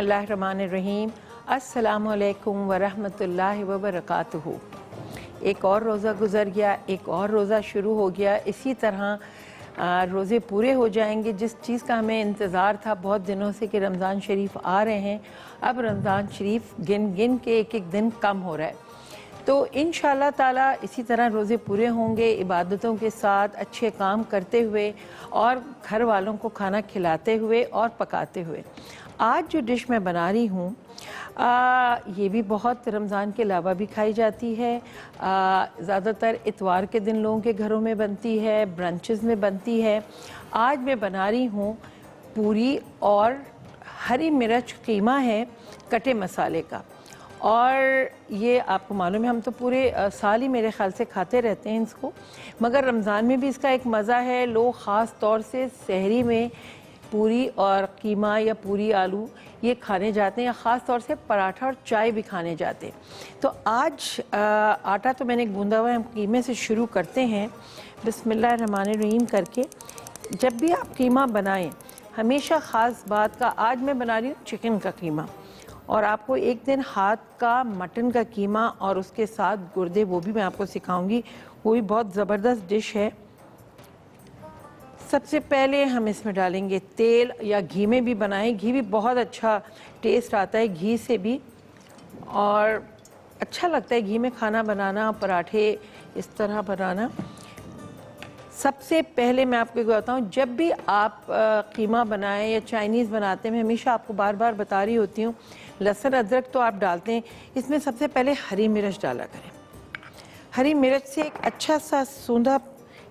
बिस्मिल्लाहिर्रहमानिर्रहीम। अस्सलामुअलैकुम वरहमतुल्लाहि वबरकातुहू। एक और रोज़ा गुज़र गया, एक और रोज़ा शुरू हो गया। इसी तरह रोज़े पूरे हो जाएंगे। जिस चीज़ का हमें इंतज़ार था बहुत दिनों से कि रमज़ान शरीफ आ रहे हैं, अब रमज़ान शरीफ गिन गिन के एक एक दिन कम हो रहा है। तो इंशाअल्लाह ताला इसी तरह रोज़े पूरे होंगे, इबादतों के साथ अच्छे काम करते हुए और घर वालों को खाना खिलाते हुए और पकाते हुए। आज जो डिश मैं बना रही हूँ ये भी बहुत रमज़ान के अलावा भी खाई जाती है। ज़्यादातर इतवार के दिन लोगों के घरों में बनती है, ब्रंचेस में बनती है। आज मैं बना रही हूँ पूरी और हरी मिर्च कीमा है कटे मसाले का। और ये आपको मालूम है हम तो पूरे साल ही मेरे ख़्याल से खाते रहते हैं इसको, मगर रमज़ान में भी इसका एक मज़ा है। लोग ख़ास तौर से सहरी में पूरी और कीमा या पूरी आलू ये खाने जाते हैं, या ख़ास तौर से पराठा और चाय भी खाने जाते हैं। तो आज आटा तो मैंने गूंदा हुआ है, हम कीमे से शुरू करते हैं बिस्मिल्लाहिर्रहमानिर्रहीम करके। जब भी आप कीमा बनाएं हमेशा ख़ास बात का, आज मैं बना रही हूँ चिकन का कीमा, और आपको एक दिन हाथ का मटन का कीमा और उसके साथ गुर्दे वो भी मैं आपको सिखाऊंगी, वो भी बहुत ज़बरदस्त डिश है। सबसे पहले हम इसमें डालेंगे तेल, या घी में भी बनाएं, घी भी बहुत अच्छा टेस्ट आता है घी से भी, और अच्छा लगता है घी में खाना बनाना, पराठे इस तरह बनाना। सबसे पहले मैं आपको बताऊँ, जब भी आप कीमा बनाएं या चाइनीज़ बनाते हैं, मैं हमेशा आपको बार बार बता रही होती हूँ, लहसुन अदरक तो आप डालते हैं, इसमें सबसे पहले हरी मिर्च डाला करें। हरी मिर्च से एक अच्छा सा सूंधा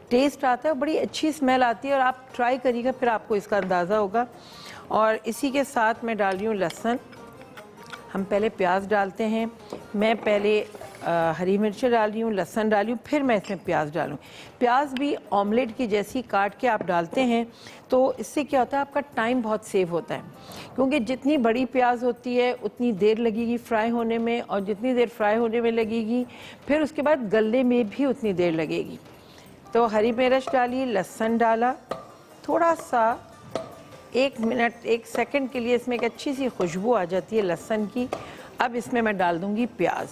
टेस्ट आता है, बड़ी अच्छी स्मेल आती है, और आप ट्राई करिएगा फिर आपको इसका अंदाज़ा होगा। और इसी के साथ मैं डाल रही हूँ लहसुन। हम पहले प्याज डालते हैं, मैं पहले हरी मिर्च डाल रही हूँ, लहसुन डाली हूँ, फिर मैं इसमें प्याज डालूँ। प्याज भी ऑमलेट की जैसी काट के आप डालते हैं तो इससे क्या होता है, आपका टाइम बहुत सेव होता है, क्योंकि जितनी बड़ी प्याज होती है उतनी देर लगेगी फ्राई होने में, और जितनी देर फ्राई होने में लगेगी फिर उसके बाद गलने में भी उतनी देर लगेगी। तो हरी मिर्च डाली, लहसुन डाला, थोड़ा सा 1 मिनट 1 सेकंड के लिए इसमें एक अच्छी सी खुशबू आ जाती है लहसुन की। अब इसमें मैं डाल दूंगी प्याज,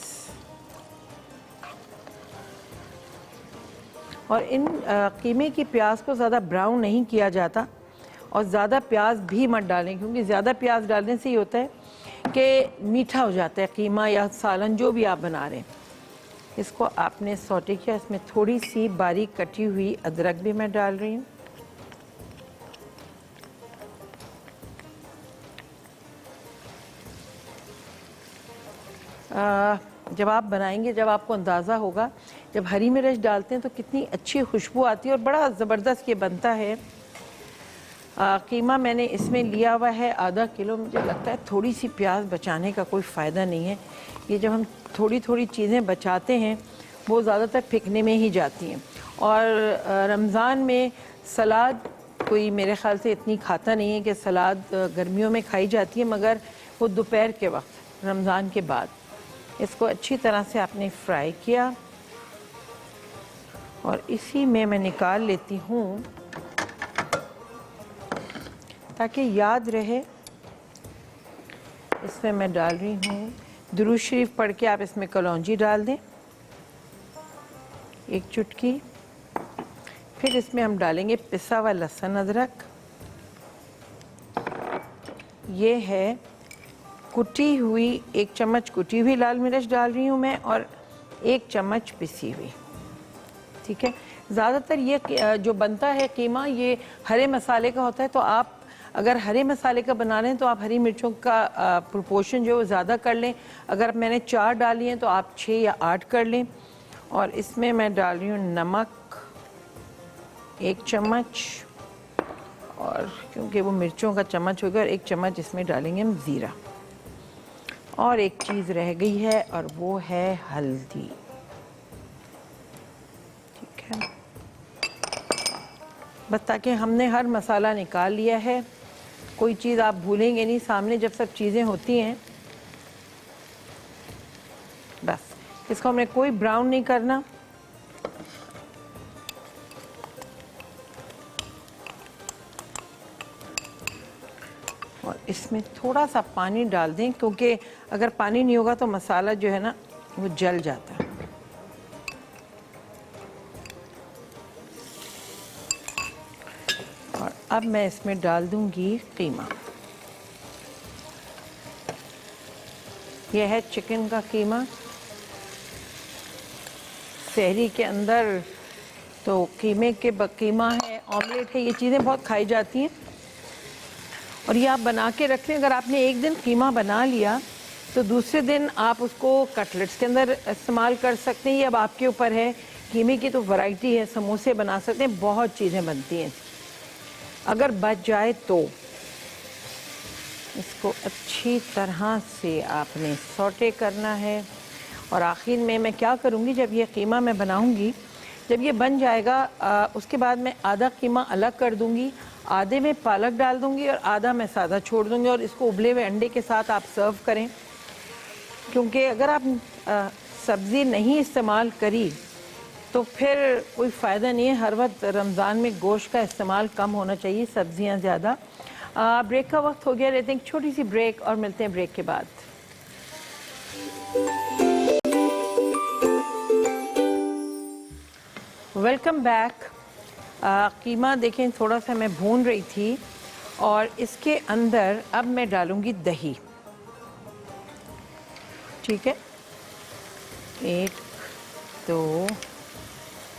और इन कीमे की प्याज को ज़्यादा ब्राउन नहीं किया जाता, और ज़्यादा प्याज भी मत डालें, क्योंकि ज़्यादा प्याज डालने से ये होता है कि मीठा हो जाता है कीमा या सालन जो भी आप बना रहे हैं। इसको आपने सौटे किया, इसमें थोड़ी सी बारीक कटी हुई अदरक भी मैं डाल रही हूँ। जब आप बनाएंगे, जब आपको अंदाज़ा होगा, जब हरी मिर्च डालते हैं तो कितनी अच्छी खुशबू आती है और बड़ा ज़बरदस्त ये बनता है। कीमा मैंने इसमें लिया हुआ है आधा किलो। मुझे लगता है थोड़ी सी प्याज बचाने का कोई फ़ायदा नहीं है। ये जब हम थोड़ी थोड़ी चीज़ें बचाते हैं वो ज़्यादातर फेंकने में ही जाती हैं। और रमज़ान में सलाद कोई मेरे ख़्याल से इतनी खाता नहीं है, कि सलाद गर्मियों में खाई जाती है, मगर वो दोपहर के वक्त रमज़ान के बाद। इसको अच्छी तरह से आपने फ्राई किया, और इसी में मैं निकाल लेती हूँ ताकि याद रहे। इसमें मैं डाल रही हूँ दुरूद शरीफ पढ़ के आप इसमें कलौंजी डाल दें, 1 चुटकी। फिर इसमें हम डालेंगे पिसा हुआ लहसुन अदरक, ये है कुटी हुई 1 चम्मच कुटी हुई लाल मिर्च डाल रही हूँ मैं, और 1 चम्मच पिसी हुई। ठीक है, ज़्यादातर ये जो बनता है कीमा ये हरे मसाले का होता है, तो आप अगर हरे मसाले का बना रहे हैं तो आप हरी मिर्चों का प्रोपोर्शन जो ज़्यादा कर लें। अगर मैंने 4 डाली हैं तो आप 6 या 8 कर लें। और इसमें मैं डाल रही हूँ नमक 1 चम्मच, और क्योंकि वो मिर्चों का चम्मच होगा, और 1 चम्मच इसमें डालेंगे हम ज़ीरा। और एक चीज़ रह गई है, और वो है हल्दी। ठीक है, बस ताकि हमने हर मसाला निकाल लिया है, कोई चीज़ आप भूलेंगे नहीं सामने जब सब चीज़ें होती हैं। बस इसको हमने कोई ब्राउन नहीं करना। और इस इसमें थोड़ा सा पानी डाल दें, क्योंकि अगर पानी नहीं होगा तो मसाला जो है ना वो जल जाता है। और अब मैं इसमें डाल दूंगी कीमा। यह है चिकन का कीमा। सहरी के अंदर तो कीमे के कीमा है, ऑमलेट है, ये चीज़ें बहुत खाई जाती हैं और ये आप बना के रख लें। अगर आपने एक दिन कीमा बना लिया तो दूसरे दिन आप उसको कटलेट्स के अंदर इस्तेमाल कर सकते हैं। ये अब आपके ऊपर है। कीमे की तो वैरायटी है, समोसे बना सकते हैं, बहुत चीज़ें बनती हैं। अगर बच जाए तो इसको अच्छी तरह से आपने सौटे करना है। और आखिर में मैं क्या करूँगी, जब ये कीमा मैं बनाऊँगी, जब ये बन जाएगा उसके बाद मैं आधा कीमा अलग कर दूँगी, आधे में पालक डाल दूँगी और आधा मैं सादा छोड़ दूँगी और इसको उबले हुए अंडे के साथ आप सर्व करें। क्योंकि अगर आप सब्ज़ी नहीं इस्तेमाल करी तो फिर कोई फ़ायदा नहीं है। हर वक्त रमज़ान में गोश्त का इस्तेमाल कम होना चाहिए, सब्ज़ियाँ ज़्यादा। ब्रेक का वक्त हो गया, रहते हैं एक छोटी सी ब्रेक और मिलते हैं ब्रेक के बाद। Welcome back. कीमा देखें थोड़ा सा मैं भून रही थी और इसके अंदर अब मैं डालूँगी दही। ठीक है, 1 2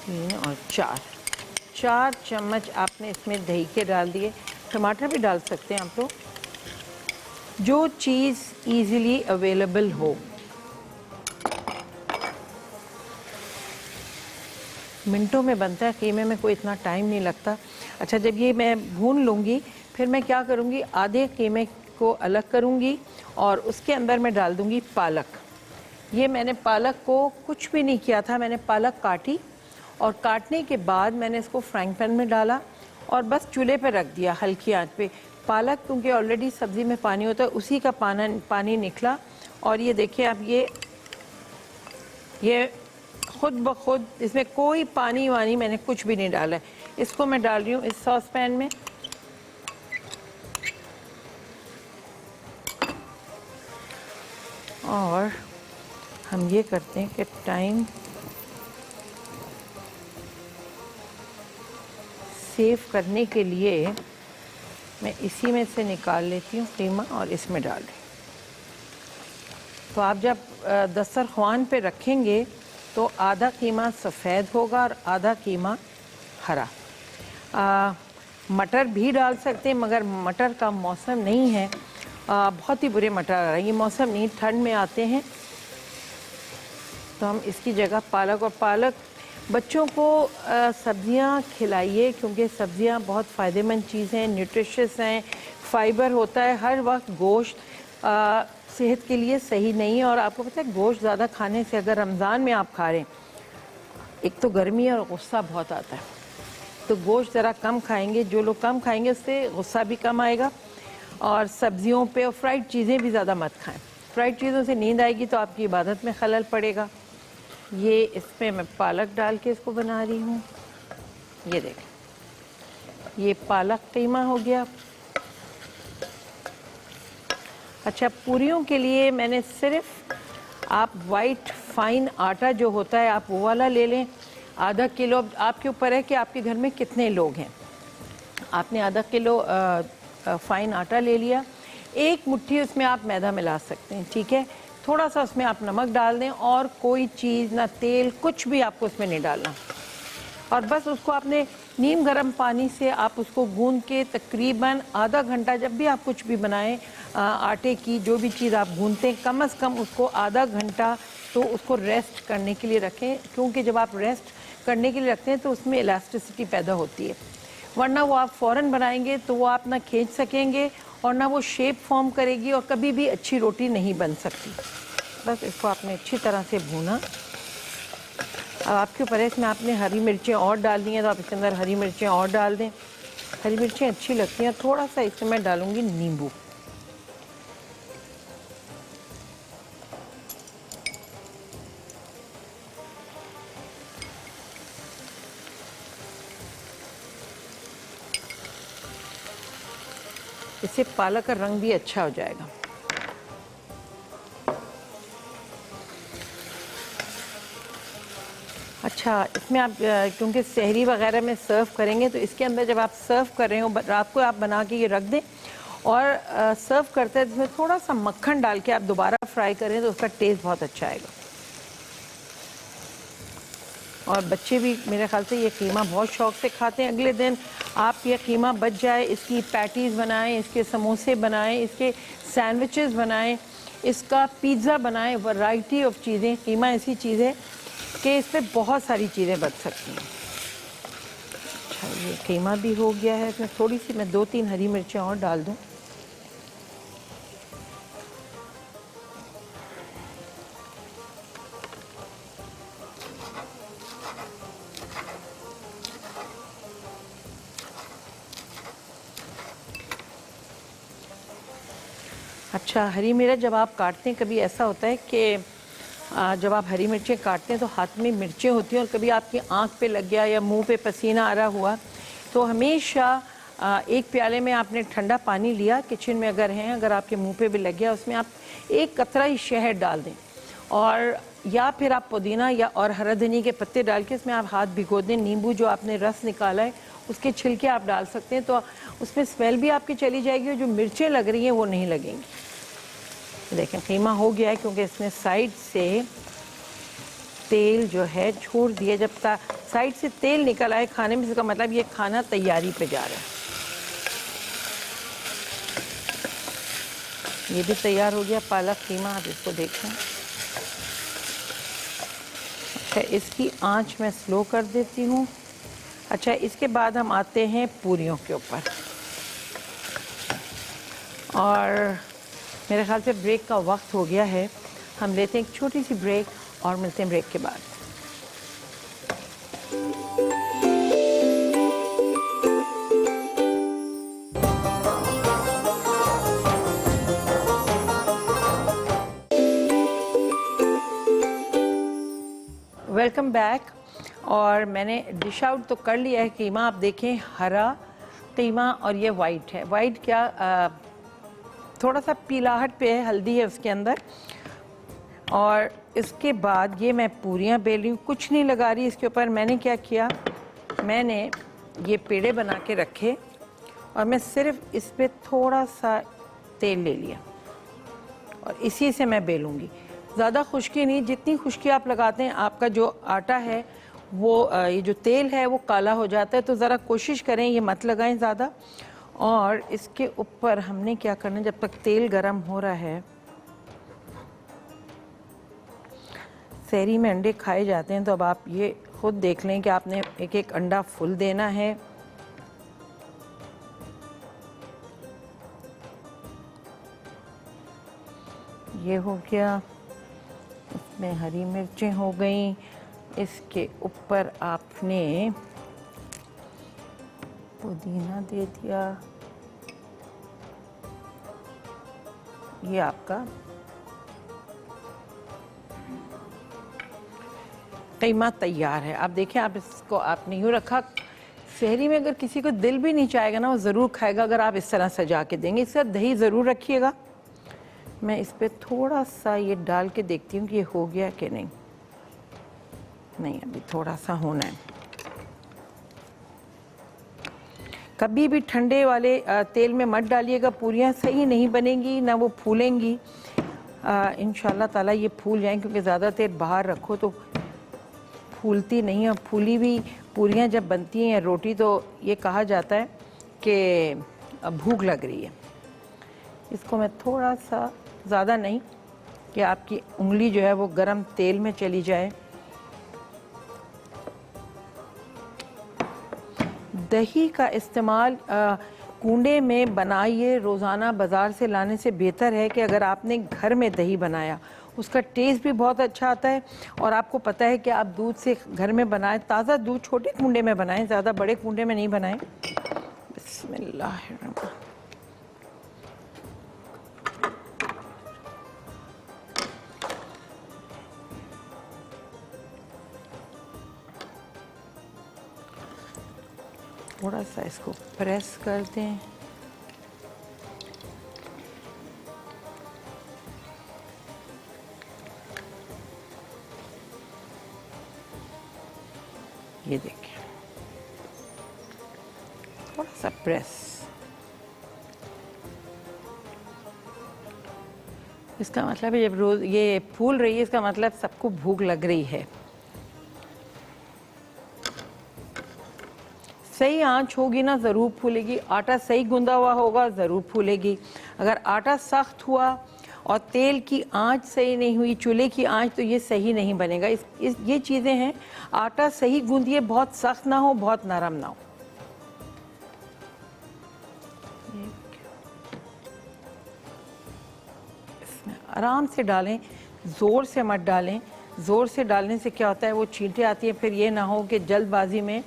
3 और 4 चम्मच आपने इसमें दही के डाल दिए। टमाटर भी डाल सकते हैं आप लोग, जो चीज़ इजीली अवेलेबल हो। मिनटों में बनता है, कीमे में कोई इतना टाइम नहीं लगता। अच्छा, जब ये मैं भून लूँगी फिर मैं क्या करूँगी, आधे कीमे को अलग करूँगी और उसके अंदर मैं डाल दूँगी पालक। ये मैंने पालक को कुछ भी नहीं किया था, मैंने पालक काटी और काटने के बाद मैंने इसको फ्राइंग पैन में डाला और बस चूल्हे पे रख दिया हल्की आंच पे। पालक क्योंकि ऑलरेडी सब्ज़ी में पानी होता है, उसी का पानी निकला। और ये देखिए अब ये खुद ब खुद, इसमें कोई पानी वानी मैंने कुछ भी नहीं डाला है। इसको मैं डाल रही हूँ इस सॉस पैन में। और हम ये करते हैं कि टाइम सेव करने के लिए मैं इसी में से निकाल लेती हूँ कीमा और इसमें डाल रही। तो आप जब दस्तरख्वान पे रखेंगे तो आधा कीमा सफ़ेद होगा और आधा कीमा हरा। मटर भी डाल सकते हैं, मगर मटर का मौसम नहीं है। बहुत ही बुरे मटर आ रहे हैं, ये मौसम नहीं, ठंड में आते हैं। तो हम इसकी जगह पालक बच्चों को सब्जियां खिलाइए, क्योंकि सब्जियां बहुत फ़ायदेमंद चीज़ हैं, न्यूट्रिशियस हैं, फ़ाइबर होता है। हर वक्त गोश्त सेहत के लिए सही नहीं है। और आपको पता है गोश्त ज़्यादा खाने से, अगर रमज़ान में आप खा रहे हैं, एक तो गर्मी और गुस्सा बहुत आता है, तो गोश्त ज़रा कम खाएंगे। जो लोग कम खाएंगे उससे गुस्सा भी कम आएगा। और सब्जियों पे और फ्राइड चीज़ें भी ज़्यादा मत खाएं। फ्राइड चीज़ों से नींद आएगी तो आपकी इबादत में खलल पड़ेगा। ये इसमें मैं पालक डाल के इसको बना रही हूँ। ये देखें, ये पालक कीमा हो गया। अच्छा, पूरियों के लिए मैंने सिर्फ, आप वाइट फाइन आटा जो होता है आप वो वाला ले लें, आधा किलो। आपके ऊपर है कि आपके घर में कितने लोग हैं। आपने आधा किलो फाइन आटा ले लिया, एक मुट्ठी उसमें आप मैदा मिला सकते हैं। ठीक है, थोड़ा सा उसमें आप नमक डाल दें और कोई चीज़, ना तेल, कुछ भी आपको उसमें नहीं डालना। और बस उसको आपने नीम गर्म पानी से आप उसको गूंद के तकरीबन आधा घंटा, जब भी आप कुछ भी बनाएं, आटे की जो भी चीज़ आप गूंदते हैं, कम से कम उसको आधा घंटा तो उसको रेस्ट करने के लिए रखें। क्योंकि जब आप रेस्ट करने के लिए रखते हैं तो उसमें इलास्टिसिटी पैदा होती है, वरना वो आप फ़ौरन बनाएंगे तो वो आप ना खींच सकेंगे और ना वो शेप फॉर्म करेगी और कभी भी अच्छी रोटी नहीं बन सकती। बस इसको आपने अच्छी तरह से भूना। अब आपके ऊपर है, इसमें आपने हरी मिर्चें और डालनी है तो आप इसके अंदर हरी मिर्चें और डाल दें। हरी मिर्चें अच्छी लगती हैं। थोड़ा सा इसमें मैं डालूँगी नींबू। इससे पालक का रंग भी अच्छा हो जाएगा। अच्छा, इसमें आप क्योंकि सहरी वगैरह में सर्व करेंगे तो इसके अंदर जब आप सर्व कर रहे हो रात को आप बना के ये रख दें और सर्व करते हैं इसमें थोड़ा सा मक्खन डाल के आप दोबारा फ्राई करें तो उसका टेस्ट बहुत अच्छा आएगा। और बच्चे भी मेरे ख्याल से ये कीमा बहुत शौक से खाते हैं। अगले दिन आप ये कीमा बच जाए, इसकी पैटीज़ बनाएं, इसके समोसे बनाएं, इसके सैंडविचेस बनाएं, इसका पिज़्ज़ा बनाएं, वैरायटी ऑफ चीज़ें। कीमा ऐसी चीज़ है कि इस पर बहुत सारी चीज़ें बच सकती हैं। अच्छा, ये कीमा भी हो गया है। इसमें थोड़ी सी मैं 2-3 हरी मिर्चें और डाल दूँ। अच्छा, हरी मिर्च जब आप काटते हैं, कभी ऐसा होता है कि जब आप हरी मिर्चें काटते हैं तो हाथ में मिर्चें होती हैं और कभी आपकी आंख पे लग गया या मुंह पे पसीना आ रहा हुआ, तो हमेशा एक प्याले में आपने ठंडा पानी लिया, किचन में अगर हैं, अगर आपके मुंह पे भी लग गया, उसमें आप एक कतरा ही शहद डाल दें और या फिर आप पुदीना या और हरा धनी के पत्ते डाल के इसमें आप हाथ भिगो दें। नींबू जो आपने रस निकाला है उसके छिलके आप डाल सकते हैं, तो उसमें स्मेल भी आपकी चली जाएगी और जो मिर्चें लग रही हैं वो नहीं लगेंगी। देखें, कीमा हो गया है क्योंकि इसने साइड से तेल जो है छोड़ दिया। जब साइड से तेल निकल आए खाने में, इसका मतलब ये खाना तैयारी पे जा रहा है। ये भी तैयार हो गया पालक कीमा, आप इसको देखें। अच्छा, इसकी आंच मैं स्लो कर देती हूँ। अच्छा, इसके बाद हम आते हैं पूरियों के ऊपर और मेरे ख्याल से ब्रेक का वक्त हो गया है। हम लेते हैं एक छोटी सी ब्रेक और मिलते हैं ब्रेक के बाद। Welcome back. और मैंने डिश आउट तो कर लिया है कीमा। आप देखें, हरा कीमा और ये वाइट है। वाइट क्या थोड़ा सा पीलाहट पे है, हल्दी है उसके अंदर। और इसके बाद ये मैं पूरियाँ बेल रही हूँ, कुछ नहीं लगा रही इसके ऊपर। मैंने क्या किया, मैंने ये पेड़े बना के रखे और मैं सिर्फ इस पर थोड़ा सा तेल ले लिया और इसी से मैं बेलूँगी। ज़्यादा खुश्की नहीं, जितनी खुश्की आप लगाते हैं आपका जो आटा है वो ये जो तेल है वो काला हो जाता है। तो ज़रा कोशिश करें ये मत लगाएं ज़्यादा। और इसके ऊपर हमने क्या करना है, जब तक तेल गरम हो रहा है, सहरी में अंडे खाए जाते हैं तो अब आप ये खुद देख लें कि आपने एक एक अंडा फुल देना है। ये हो गया, इसमें हरी मिर्चें हो गई। इसके ऊपर आपने पुदीना दे दिया। ये आपका कीमा तैयार है। आप देखें, आप इसको आपने यूँ रखा। सहरी में अगर किसी को दिल भी नहीं चाहेगा ना, वो ज़रूर खाएगा अगर आप इस तरह सजा के देंगे। इसका दही ज़रूर रखिएगा। मैं इस पर थोड़ा सा ये डाल के देखती हूँ कि ये हो गया कि नहीं। नहीं, अभी थोड़ा सा होना है। कभी भी ठंडे वाले तेल में मत डालिएगा, पूरियाँ सही नहीं बनेंगी, ना वो फूलेंगी। इंशाल्लाह ताला ये फूल जाएं, क्योंकि ज़्यादा देर बाहर रखो तो फूलती नहीं। और फूली हुई पूरियाँ जब बनती हैं रोटी, तो ये कहा जाता है कि भूख लग रही है। इसको मैं थोड़ा सा, ज़्यादा नहीं कि आपकी उंगली जो है वो गरम तेल में चली जाए। दही का इस्तेमाल कूंडे में बनाइए। रोज़ाना बाज़ार से लाने से बेहतर है कि अगर आपने घर में दही बनाया, उसका टेस्ट भी बहुत अच्छा आता है। और आपको पता है कि आप दूध से घर में बनाएं, ताज़ा दूध छोटे कूंडे में बनाएं, ज़्यादा बड़े कूंडे में नहीं बनाएं। बिस्मिल्लाह। थोड़ा सा इसको प्रेस कर दें। ये देखिए, थोड़ा सा प्रेस। इसका मतलब है जब रोज ये फूल रही है, इसका मतलब सबको भूख लग रही है। सही आंच होगी ना ज़रूर फूलेगी। आटा सही गूंदा हुआ होगा ज़रूर फूलेगी। अगर आटा सख्त हुआ और तेल की आंच सही नहीं हुई, चूल्हे की आंच, तो ये सही नहीं बनेगा। ये चीज़ें हैं। आटा सही गूंदिए, बहुत सख्त ना हो, बहुत नरम ना हो। इसमें आराम से डालें, ज़ोर से मत डालें। ज़ोर से डालने से क्या होता है, वो छींटे आती हैं। फिर ये ना हो कि जल्दबाजी में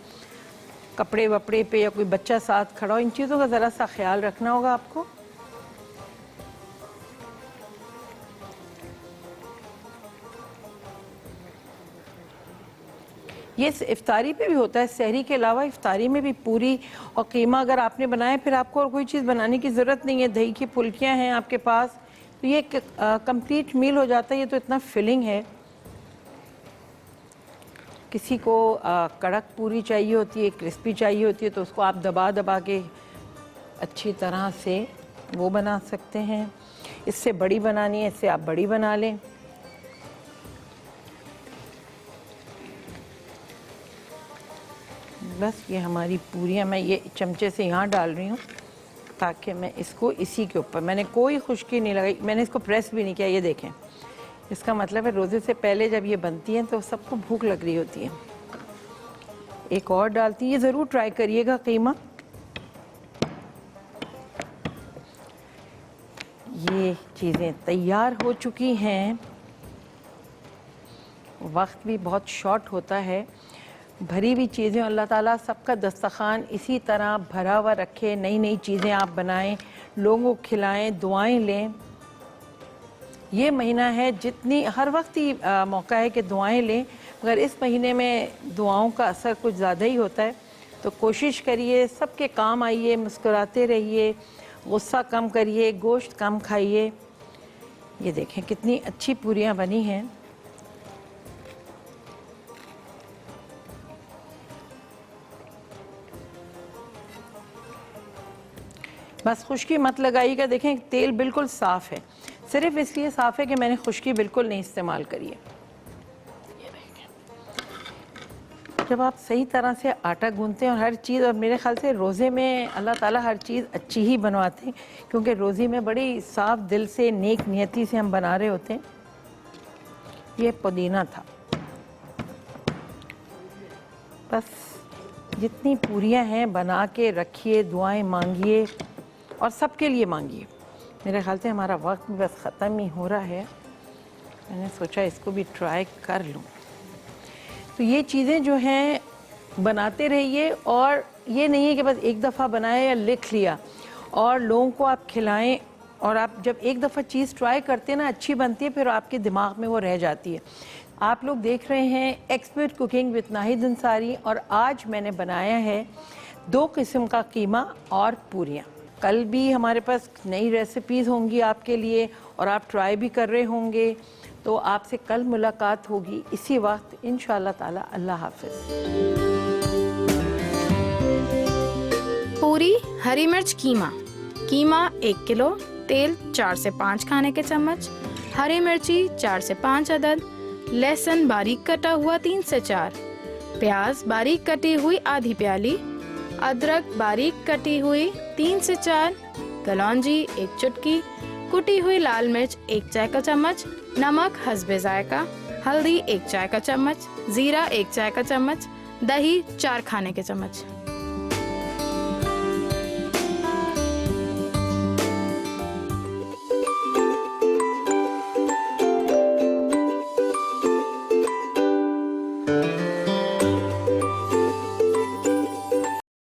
कपड़े वपड़े पे या कोई बच्चा साथ खड़ा हो। इन चीज़ों का ज़रा सा ख्याल रखना होगा आपको। ये इफ्तारी पे भी होता है, सहरी के अलावा इफ्तारी में भी पूरी और कीमा अगर आपने बनाया, फिर आपको और कोई चीज़ बनाने की ज़रूरत नहीं है। दही की फुल्कियाँ हैं आपके पास, तो ये कंप्लीट मील हो जाता है। ये तो इतना फिलिंग है। किसी को कड़क पूरी चाहिए होती है, क्रिस्पी चाहिए होती है, तो उसको आप दबा दबा के अच्छी तरह से वो बना सकते हैं। इससे बड़ी बनानी है, इससे आप बड़ी बना लें। बस ये हमारी पूरियाँ मैं ये चमचे से यहाँ डाल रही हूँ ताकि मैं इसको इसी के ऊपर, मैंने कोई खुश्की नहीं लगाई, मैंने इसको प्रेस भी नहीं किया। ये देखें, इसका मतलब है रोज़े से पहले जब ये बनती हैं तो सबको भूख लग रही होती है। एक और डालती, ये ज़रूर ट्राई करिएगा कीमा। ये चीज़ें तैयार हो चुकी हैं। वक्त भी बहुत शॉर्ट होता है। भरी हुई चीज़ें, अल्लाह ताला सबका दस्तरखान इसी तरह भरा हुआ रखे। नई नई चीज़ें आप बनाएं, लोगों को खिलाएं, दुआएं लें। ये महीना है, जितनी हर वक्त ही मौका है कि दुआएं लें, मगर इस महीने में दुआओं का असर कुछ ज़्यादा ही होता है। तो कोशिश करिए, सबके काम आइए, मुस्कुराते रहिए, गुस्सा कम करिए, गोश्त कम खाइए। ये देखें कितनी अच्छी पूरियाँ बनी हैं। बस खुश्की मत लगाइएगा। देखें तेल बिल्कुल साफ़ है, सिर्फ इसलिए साफ़ है कि मैंने खुश्की बिल्कुल नहीं इस्तेमाल करी है। जब आप सही तरह से आटा गूंथते हैं और हर चीज़, और मेरे ख्याल से रोज़े में अल्लाह ताला हर चीज़ अच्छी ही बनवाते हैं, क्योंकि रोज़े में बड़ी साफ दिल से, नेक नियति से हम बना रहे होते हैं। ये पुदीना था। बस जितनी पूरियाँ हैं बना के रखिए, दुआएं मांगिए और सबके लिए मांगिए। मेरे ख्याल से हमारा वक्त भी बस ख़त्म ही हो रहा है। मैंने सोचा इसको भी ट्राई कर लूँ। तो ये चीज़ें जो हैं बनाते रहिए, और ये नहीं है कि बस एक दफ़ा बनाया या लिख लिया और लोगों को आप खिलाएं। और आप जब एक दफ़ा चीज़ ट्राई करते हैं ना, अच्छी बनती है, फिर आपके दिमाग में वो रह जाती है। आप लोग देख रहे हैं expert cooking with Nahid Ansari, और आज मैंने बनाया है 2 किस्म का कीमा और पूरियाँ। कल भी हमारे पास नई रेसिपीज़ होंगी आपके लिए, और आप ट्राई भी कर रहे होंगे। तो आपसे कल मुलाकात होगी इसी वक्त इंशाअल्लाह ताला। अल्लाह हाफ़िज़। पूरी हरी मिर्च कीमा। कीमा 1 किलो, तेल 4 से 5 खाने के चम्मच, हरी मिर्ची 4 से 5 अदद, लहसुन बारीक कटा हुआ 3 से 4, प्याज बारीक कटी हुई आधी प्याली, अदरक बारीक कटी हुई 3 से 4, कलौंजी 1 चुटकी, कुटी हुई लाल मिर्च 1 चाय का चम्मच, नमक हस्बे जायका, हल्दी 1 चाय का चम्मच, जीरा 1 चाय का चम्मच, दही 4 खाने के चम्मच।